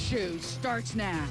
Shoes starts now.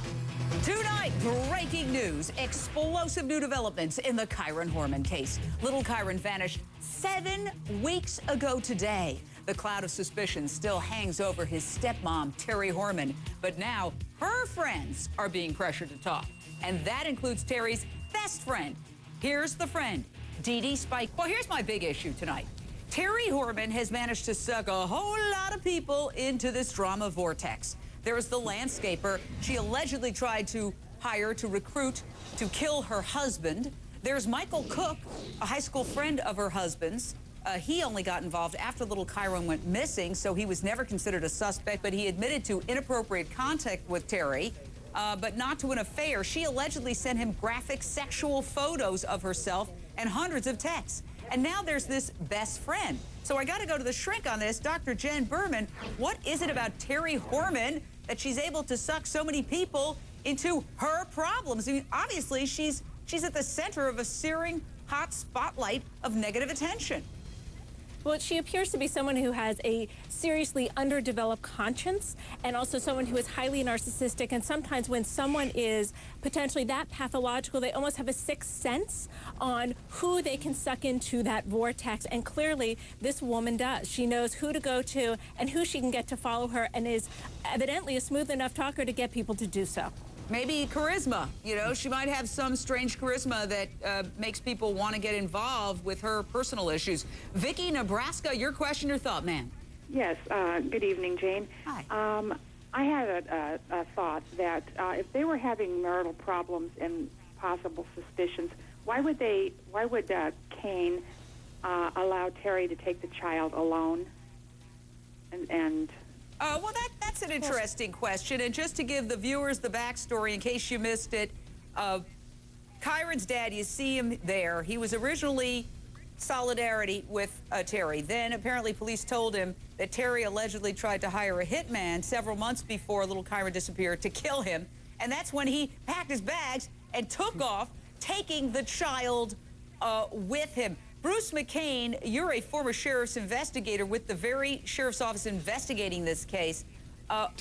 Tonight, breaking news, explosive new developments in the Kyron Horman case. Little Kyron vanished 7 weeks ago today. The cloud of suspicion still hangs over his stepmom, Terry Horman. But now her friends are being pressured to talk. And that includes Terry's best friend. Here's the friend, Dee Dee Spike. Well, here's my big issue tonight. Terry Horman has managed to suck a whole lot of people into this drama vortex. There's the landscaper she allegedly tried to hire to recruit to kill her husband. There's Michael Cook, a high school friend of her husband's. He only got involved after little Kyron went missing, so he was never considered a suspect, but he admitted to inappropriate contact with Terry, but not to an affair. She allegedly sent him graphic sexual photos of herself and hundreds of texts. And now there's this best friend. So I got to go to the shrink on this. Dr. Jen Berman, what is it about Terry Horman that she's able to suck so many people into her problems? I mean, obviously, she's at the center of a searing hot spotlight of negative attention. Well, she appears to be someone who has a seriously underdeveloped conscience and also someone who is highly narcissistic. And sometimes when someone is potentially that pathological, they almost have a sixth sense on who they can suck into that vortex. And clearly, this woman does. She knows who to go to and who she can get to follow her, and is evidently a smooth enough talker to get people to do so. Maybe charisma. You know, she might have some strange charisma that makes people want to get involved with her personal issues. Vicki, Nebraska, your question or thought, ma'am? Yes. Good evening, Jane. Hi. I had a thought that if they were having marital problems and possible suspicions, why would Kane allow Terry to take the child alone? Well, that's an interesting question. And just to give the viewers the backstory, in case you missed it, Kyron's dad, you see him there. He was originally solidarity with Terry. Then apparently police told him that Terry allegedly tried to hire a hitman several months before little Kyron disappeared to kill him. And that's when he packed his bags and took off, taking the child with him. Bruce McCain, you're a former sheriff's investigator with the very sheriff's office investigating this case.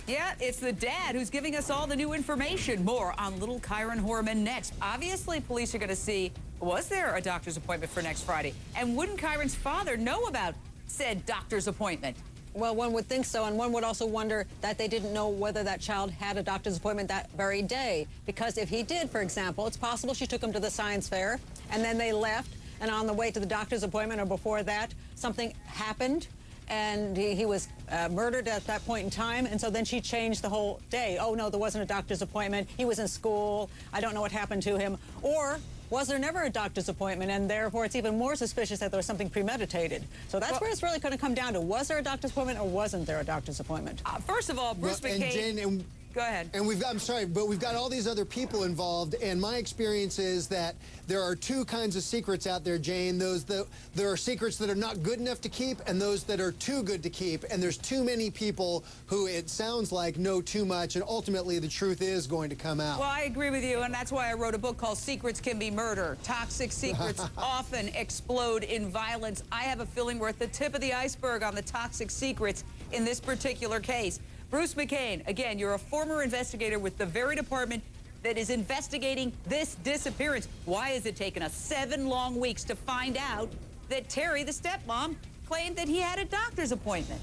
Yeah, it's the dad who's giving us all the new information. More on little Kyron Horman next. Obviously, police are going to see, was there a doctor's appointment for next Friday? And wouldn't Kyron's father know about said doctor's appointment? Well, one would think so, and one would also wonder that they didn't know whether that child had a doctor's appointment that very day. Because if he did, for example, it's possible she took him to the science fair, and then they left, and on the way to the doctor's appointment or before that, something happened, and he was murdered at that point in time, and so then she changed the whole day. Oh, no, there wasn't a doctor's appointment. He was in school. I don't know what happened to him. Or was there never a doctor's appointment, and therefore it's even more suspicious that there was something premeditated. So that's where it's really going to come down to. Was there a doctor's appointment or wasn't there a doctor's appointment? First of all, Bruce McCain... And Jane, go ahead. And I'm sorry, but we've got all these other people involved, and my experience is that there are two kinds of secrets out there, Jane. There are secrets that are not good enough to keep, and those that are too good to keep. And there's too many people who, it sounds like, know too much, and ultimately the truth is going to come out. Well, I agree with you, and that's why I wrote a book called Secrets Can Be Murder. Toxic secrets often explode in violence. I have a feeling we're at the tip of the iceberg on the toxic secrets in this particular case. Bruce McCain, again, you're a former investigator with the very department that is investigating this disappearance. Why has it taken us 7 long weeks to find out that Terry, the stepmom, claimed that he had a doctor's appointment?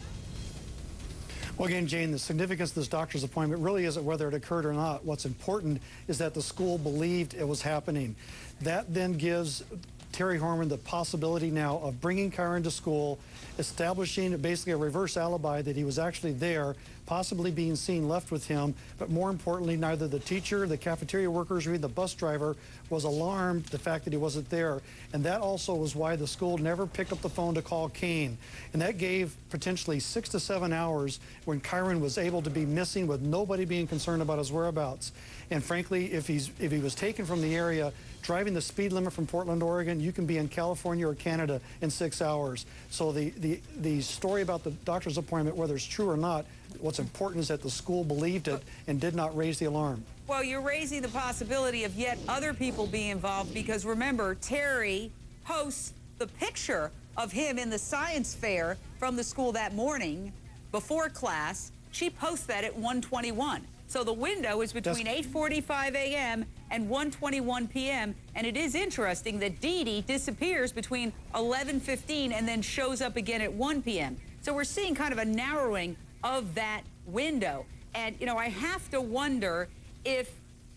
Well, again, Jane, the significance of this doctor's appointment really isn't whether it occurred or not. What's important is that the school believed it was happening. That then gives Terry Horman the possibility now of bringing Kyron to school, establishing basically a reverse alibi that he was actually there, possibly being seen left with him, but more importantly, neither the teacher, the cafeteria workers, or even the bus driver was alarmed the fact that he wasn't there. And that also was why the school never picked up the phone to call Kane. And that gave potentially 6 to 7 hours when Kyron was able to be missing with nobody being concerned about his whereabouts. And frankly, if he was taken from the area, driving the speed limit from Portland, Oregon, you can be in California or Canada in 6 hours. So the story about the doctor's appointment, whether it's true or not, what's important is that the school believed it and did not raise the alarm. Well, you're raising the possibility of yet other people being involved because remember, Terry posts the picture of him in the science fair from the school that morning before class. She posts that at 1:21. So the window is between 8:45 a.m. and 1:21 p.m. And it is interesting that Dee Dee disappears between 11:15 and then shows up again at 1 p.m. So we're seeing kind of a narrowing of that window. And, you know, I have to wonder if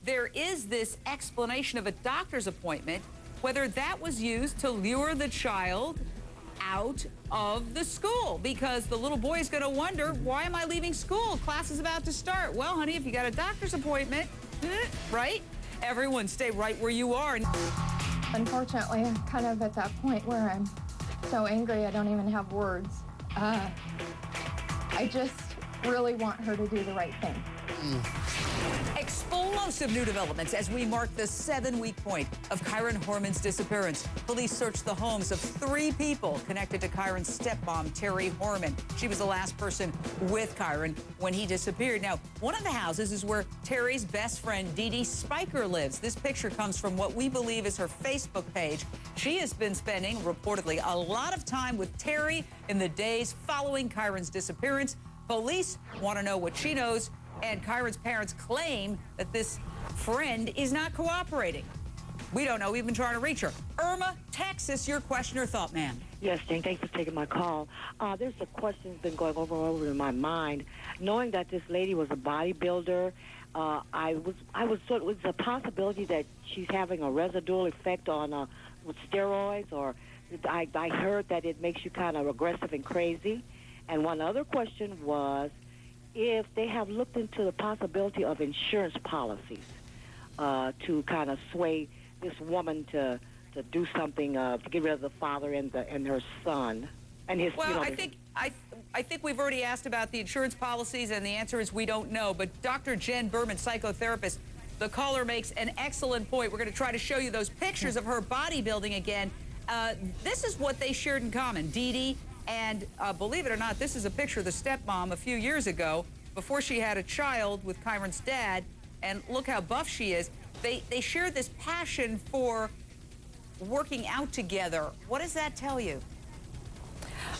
there is this explanation of a doctor's appointment, whether that was used to lure the child out of the school, because the little boy is going to wonder, why am I leaving school? Class is about to start. Well, honey, if you got a doctor's appointment, right? Everyone stay right where you are. Unfortunately, I'm kind of at that point where I'm so angry I don't even have words. I just really want her to do the right thing. Explosive new developments as we mark the 7-week point of Kyron Horman's disappearance. Police searched the homes of 3 people connected to Kyron's stepmom, Terry Horman. She was the last person with Kyron when he disappeared. Now, one of the houses is where Terry's best friend, Dee Dee Spiker, lives. This picture comes from what we believe is her Facebook page. She has been spending, reportedly, a lot of time with Terry in the days following Kyron's disappearance. Police want to know what she knows, and Kyron's parents claim that this friend is not cooperating. We don't know. We've been trying to reach her. Irma, Texas, your question or thought, ma'am? Yes, Jane, thanks for taking my call. There's a question that's been going over in my mind. Knowing that this lady was a bodybuilder, I was sort of, was a possibility that she's having a residual effect on with steroids, or I heard that it makes you kind of aggressive and crazy. And one other question was if they have looked into the possibility of insurance policies to kind of sway this woman to do something to get rid of the father and her son and his. Well, I think we've already asked about the insurance policies, and the answer is we don't know. But Dr. Jen Berman, psychotherapist, the caller makes an excellent point. We're going to try to show you those pictures of her bodybuilding again. This is what they shared in common, Dee Dee. And believe it or not, this is a picture of the stepmom a few years ago before she had a child with Kyron's dad. And look how buff she is. They share this passion for working out together. What does that tell you?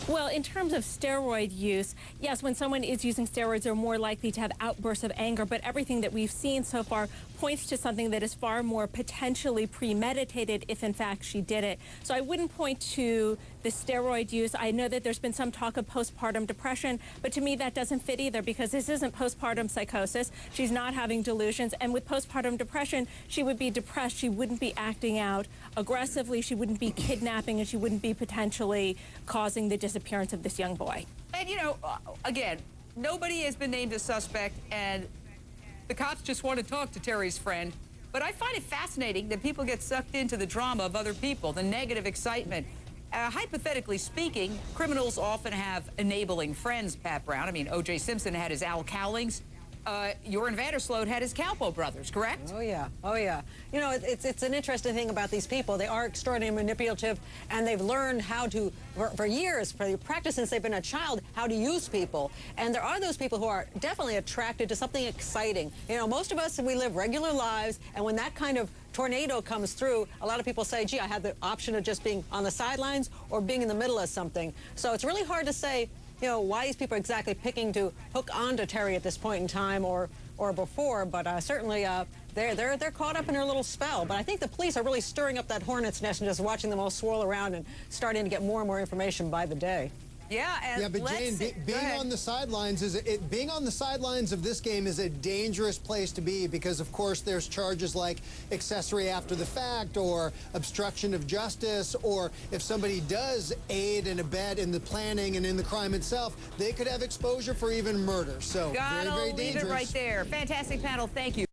Well, in terms of steroid use, yes, when someone is using steroids, they're more likely to have outbursts of anger. But everything that we've seen so far points to something that is far more potentially premeditated if, in fact, she did it. So I wouldn't point to the steroid use. I know that there's been some talk of postpartum depression, but to me that doesn't fit either, because this isn't postpartum psychosis. She's not having delusions. And with postpartum depression, she would be depressed. She wouldn't be acting out aggressively. She wouldn't be kidnapping, and she wouldn't be potentially causing the disappearance of this young boy. And, you know, again, nobody has been named a suspect, and the cops just want to talk to Terry's friend. But I find it fascinating that people get sucked into the drama of other people, the negative excitement. Hypothetically speaking, criminals often have enabling friends, Pat Brown. I mean, O.J. Simpson had his Al Cowlings. Joran Vandersloot had his Calpo brothers, correct? Oh, yeah. Oh, yeah. You know, it's an interesting thing about these people. They are extraordinarily manipulative, and they've learned how to, for years, for the practice since they've been a child, how to use people. And there are those people who are definitely attracted to something exciting. You know, most of us, we live regular lives, and when that kind of tornado comes through, a lot of people say, gee, I have the option of just being on the sidelines or being in the middle of something. So it's really hard to say, you know, why these people are exactly picking to hook onto Terry at this point in time or before, but certainly they're caught up in her little spell. But I think the police are really stirring up that hornet's nest and just watching them all swirl around and starting to get more and more information by the day. Yeah, and yeah, but Jane, being on the sidelines being on the sidelines of this game is a dangerous place to be, because of course there's charges like accessory after the fact or obstruction of justice, or if somebody does aid and abet in the planning and in the crime itself, they could have exposure for even murder. So very, very dangerous. Leave it right there. Fantastic panel. Thank you.